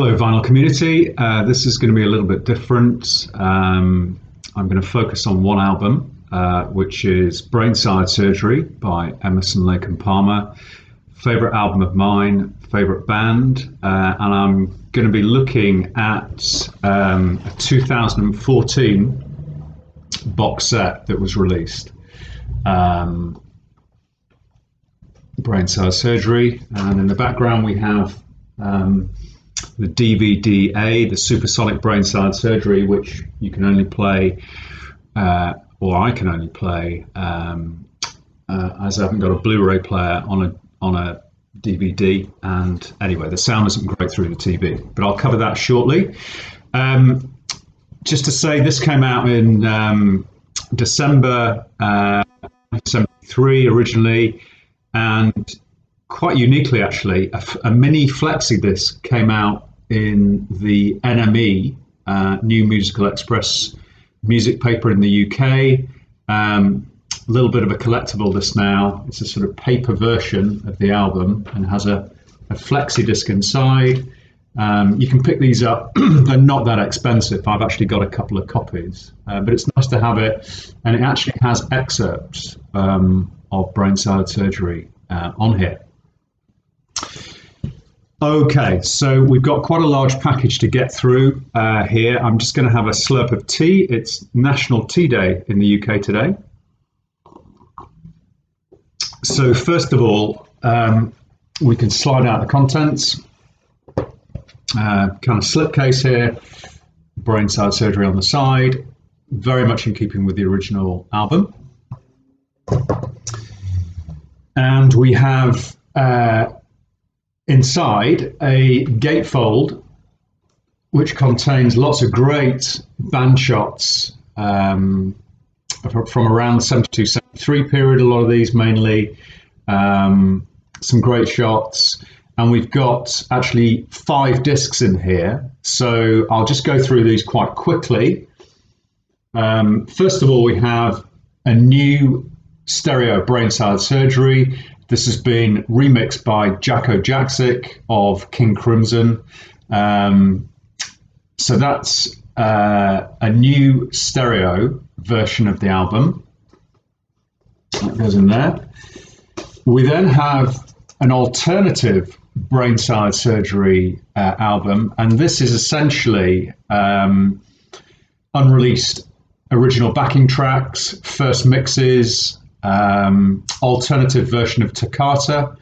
Hello, vinyl community. This is going to be a little bit different. I'm going to focus on one album, which is Brainside Surgery by Emerson, Lake and Palmer. Favorite album of mine, favorite band, and I'm going to be looking at a 2014 box set that was released. Brainside Surgery, and in the background we have the DVD-A, the Supersonic Brainside Surgery, which you can only play, or I can only play, as I haven't got a Blu-ray player on a DVD. And anyway, the sound isn't great through the TV, but I'll cover that shortly. Just to say, this came out in December 1973 originally, and quite uniquely actually, a mini flexi disc came out in the NME, New Musical Express music paper in the UK. A little bit of a collectible this now. It's a sort of paper version of the album and has a flexi disc inside. You can pick these up. They're not that expensive. I've actually got a couple of copies, but it's nice to have it. And it actually has excerpts of Brainside Surgery on here. Okay, so we've got quite a large package to get through here. I'm just going to have a slurp of tea. It's National Tea Day in the UK today. So first of all, we can slide out the contents. Kind of slipcase here, Brainside Surgery on the side, very much in keeping with the original album. And we have inside a gatefold which contains lots of great band shots from around the 72, 73 period, a lot of these mainly, some great shots. And we've got actually 5 discs in here, so I'll just go through these quite quickly. First of all, we have a new stereo Brainside Surgery. This has been remixed by Jacko Jaksic of King Crimson. So that's a new stereo version of the album. That goes in there. We then have an alternative Brainside Surgery album, and this is essentially unreleased original backing tracks, first mixes, alternative version of Toccata.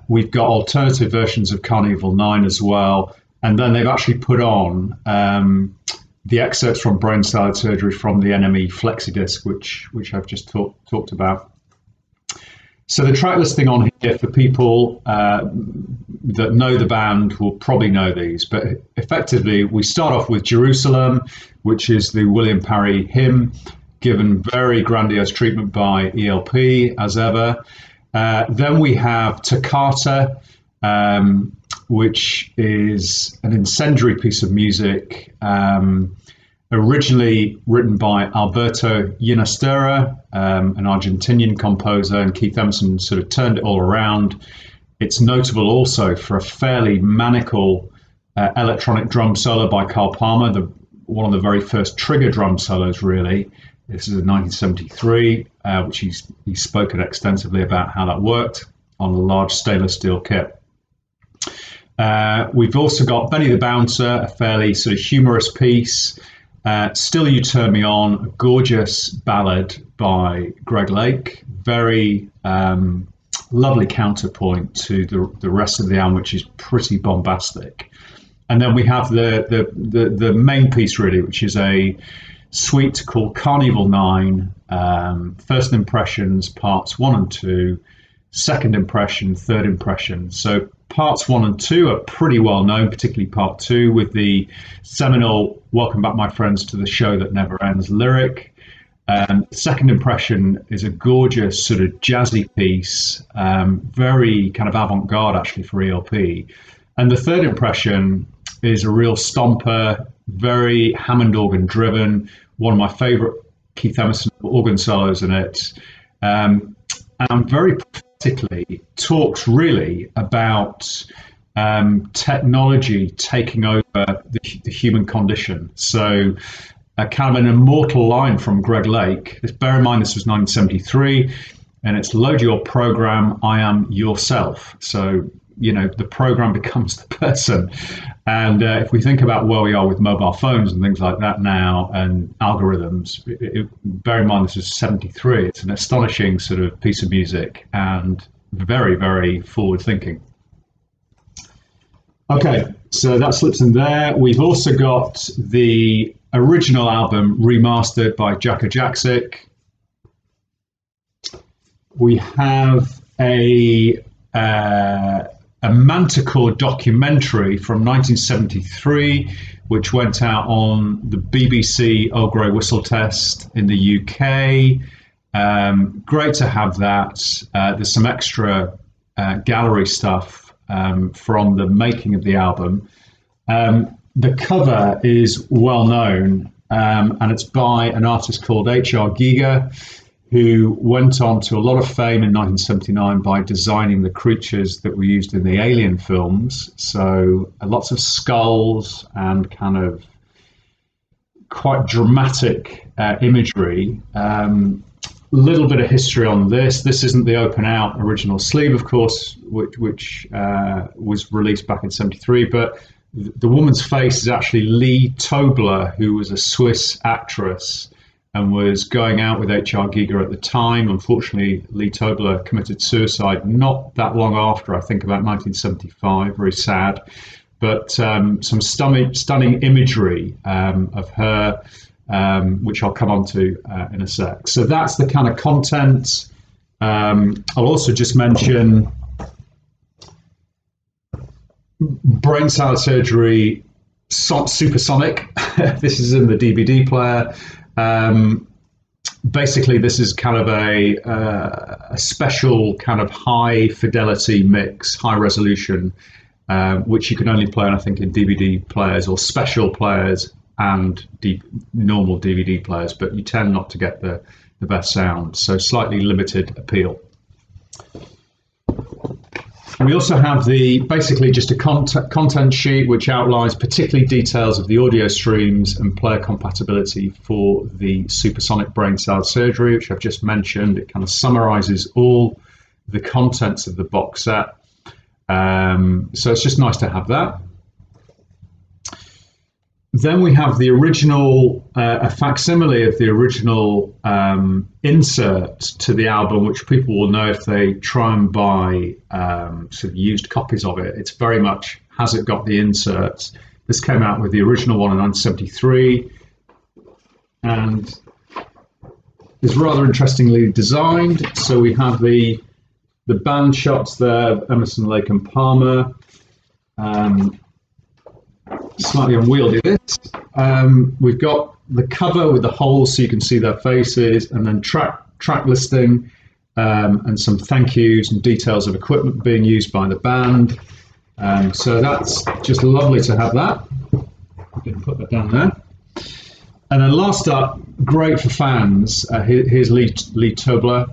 We've got alternative versions of Carnival 9 as well, and then they've actually put on the excerpts from Brainside Surgery from the NME flexi disc, which I've just talked about. So the track listing on here for people that know the band will probably know these, but effectively we start off with Jerusalem, which is the William Parry hymn, given very grandiose treatment by ELP as ever. Then we have Toccata, which is an incendiary piece of music, originally written by Alberto Ginastera, an Argentinian composer, and Keith Emerson sort of turned it all around. It's notable also for a fairly maniacal electronic drum solo by Carl Palmer, one of the very first trigger drum solos, really. This is in 1973, which he's spoken extensively about how that worked on a large stainless steel kit. We've also got Benny the Bouncer, a fairly sort of humorous piece. Still You Turn Me On, a gorgeous ballad by Greg Lake. Very lovely counterpoint to the rest of the album, which is pretty bombastic. And then we have the main piece, really, which is a suite called Carnival 9, First Impressions, Parts 1 and 2, Second Impression, Third Impression. So Parts 1 and 2 are pretty well known, particularly Part 2 with the seminal Welcome Back My Friends to the Show That Never Ends lyric. Second Impression is a gorgeous sort of jazzy piece, very kind of avant-garde actually for ELP. And the Third Impression is a real stomper, very Hammond organ driven, one of my favorite Keith Emerson organ solos in it. And very particularly talks really about technology taking over the human condition. So, kind of an immortal line from Greg Lake. Bear in mind, this was 1973, and it's load your program, I am yourself. So, the program becomes the person. And if we think about where we are with mobile phones and things like that now and algorithms, bear in mind this is 73. It's an astonishing sort of piece of music and very, very forward thinking. Okay, so that slips in there. We've also got the original album remastered by Jaka Jaksic. We have a Manticore documentary from 1973, which went out on the BBC Old Grey Whistle Test in the UK. Great to have that. There's some extra gallery stuff from the making of the album. The cover is well known, and it's by an artist called H.R. Giger, who went on to a lot of fame in 1979 by designing the creatures that were used in the Alien films. So lots of skulls and kind of quite dramatic imagery. Little bit of history on this. This isn't the open out original sleeve, of course, which was released back in 73, but the woman's face is actually Lee Tobler, who was a Swiss actress and was going out with H.R. Giger at the time. Unfortunately, Lee Tobler committed suicide not that long after, I think about 1975, very sad. But some stunning imagery of her, which I'll come on to in a sec. So that's the kind of content. I'll also just mention brain salad surgery, supersonic. This is in the DVD player. Basically, this is kind of a special kind of high fidelity mix, high resolution, which you can only play, I think, in DVD players or special players and normal DVD players, but you tend not to get the best sound. So slightly limited appeal. We also have basically just a content sheet which outlines particularly details of the audio streams and player compatibility for the supersonic brain salad surgery, which I've just mentioned. It kind of summarizes all the contents of the box set. So it's just nice to have that. Then we have the original, a facsimile of the original insert to the album, which people will know if they try and buy sort of used copies of it. It's very much, has it got the inserts? This came out with the original one in 1973 and is rather interestingly designed. So we have the band shots there, Emerson, Lake and Palmer. Slightly unwieldy this. We've got the cover with the holes so you can see their faces, and then track listing and some thank yous and details of equipment being used by the band. So that's just lovely to have that. I'm going to put that down there. And then last up, great for fans, here's Lee Tobler,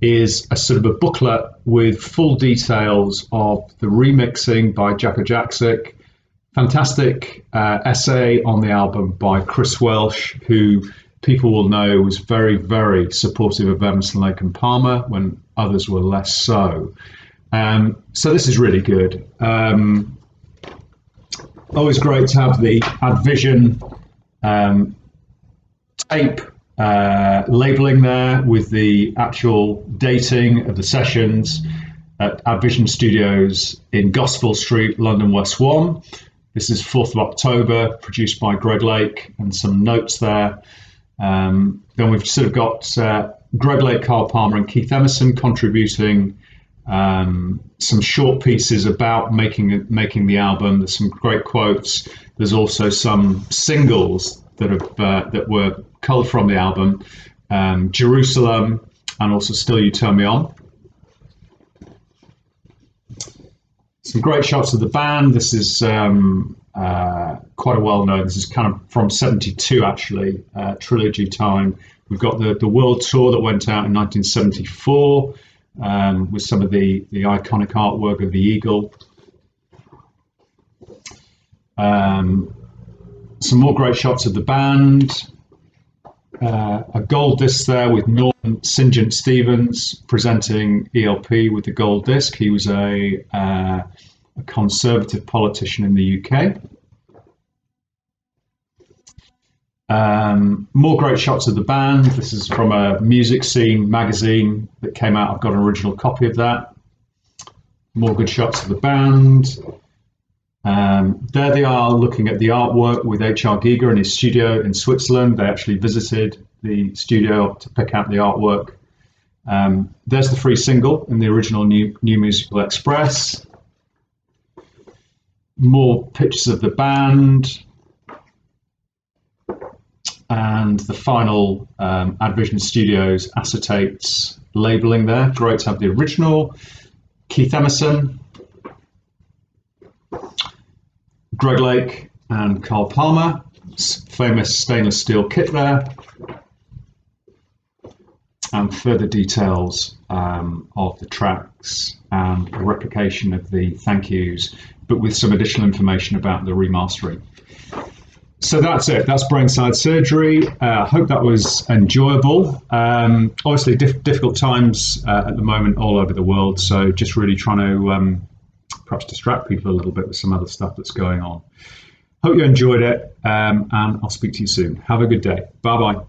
is a sort of a booklet with full details of the remixing by Jaka Jaksic. Fantastic essay on the album by Chris Welsh, who people will know was very, very supportive of Emerson, Lake and Palmer when others were less so. So this is really good. Always great to have the Advision tape labeling there with the actual dating of the sessions at Advision Studios in Gosford Street, London West 1. This is 4th of October, produced by Greg Lake, and some notes there. Then we've sort of got Greg Lake, Carl Palmer, and Keith Emerson contributing some short pieces about making the album. There's some great quotes. There's also some singles that were culled from the album, Jerusalem, and also Still You Turn Me On. Some great shots of the band. This is quite a well-known. This is kind of from '72, actually, trilogy time. We've got the world tour that went out in 1974. with some of the iconic artwork of the eagle. Some more great shots of the band. A gold disc there with Norman St. John Stevens presenting ELP with the gold disc. He was a Conservative politician in the UK. More great shots of the band. This is from a Music Scene magazine that came out. I've got an original copy of that. More good shots of the band. There they are looking at the artwork with H.R. Giger in his studio in Switzerland. They actually visited the studio to pick out the artwork. There's the free single in the original New Musical Express. More pictures of the band. And the final Advision Studios acetates labeling there. Great to have the original. Keith Emerson, Greg Lake and Carl Palmer, famous stainless steel kit there, and further details of the tracks and a replication of the thank yous, but with some additional information about the remastering. So that's it. That's Brainside Surgery. I hope that was enjoyable. Obviously, difficult times at the moment all over the world, so just really trying to perhaps distract people a little bit with some other stuff that's going on. Hope you enjoyed it, and I'll speak to you soon. Have a good day. Bye-bye.